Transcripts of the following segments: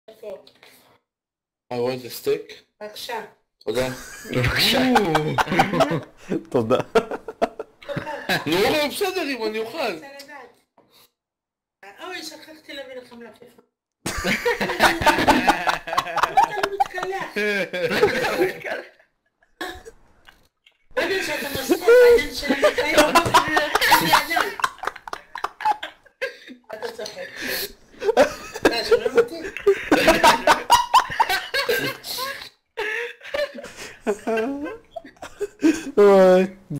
איפה? I want a steak. בבקשה. תודה. בבקשה. תודה. לא, בסדר, אם אני אוכל. רוצה לדעת. אוי, שכחתי להביא לך מלפפון. אתה לא מתקלח. בגלל שאתה מספיק, העניין של המחיים לא מפריע. אתה צוחק. אתה שומע אותי?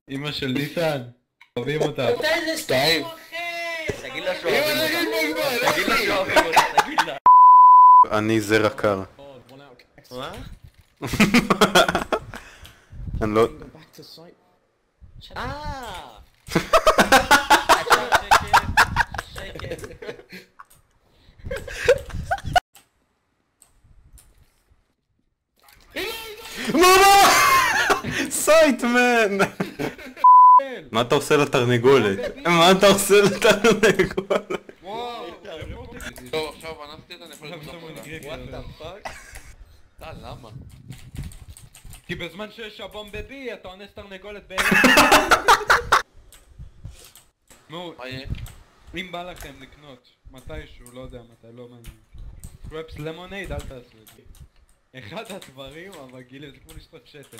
אמא של ניסן, אוהבים אותה. מתי זה סתם אחר? תגיד לה שאוהבים אותה. תגיד לה שאוהבים אותה, תגיד לה. אני זרע קר. מה? אני לא... ממה! סייטמן! מה אתה עושה לתרנגולת? מה אתה עושה לתרנגולת? טוב, עכשיו אנסתי את זה, אני יכול לבדוק אותה. למה? כי בזמן שיש הבום בבי, אתה אונס תרנגולת נו, מה יהיה? אם בא לכם לקנות מתישהו, לא יודע מתי, לא מעניין. קרפס למונייד, אל תעשו את זה. אחד הדברים המגעילים, זה כמו לשתות שתן.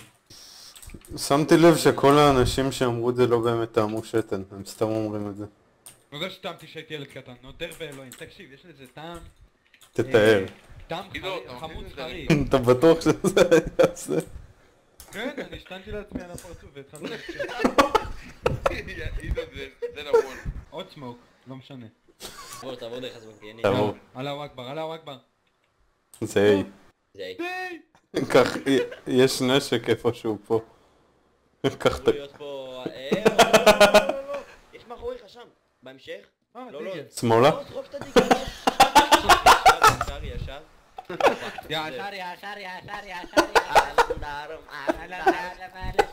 שמתי לב שכל האנשים שאמרו את זה לא באמת טעמו שתן, הם סתם אומרים את זה. נודע שטעמתי שהייתי ילד קטן, נודר באלוהים. תקשיב, יש לזה טעם... תתאר. טעם עידו, אתה חמוד מכין את זה? חריף. אתה בטוח שזה היה זה? כן, אני השתנתי לעצמי על הפרצוף והתחלתי לשתות. עידו, זה נכון. עוד סמוק, לא משנה. תעבור דרך הזמנתיינים. תעבור. אללהו אכבר, אללהו אכבר. זה היי. זה קח, יש נשק איפשהו פה. קח את... אמור להיות פה... לא, יש מאחוריך שם. בהמשך? לא, דיגל. שמאלה? לא, תרוק את הדיגל. ישר. ישר. אהלן דארם, אהלן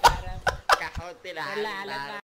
דארם. קח אותי לאהלן דארם.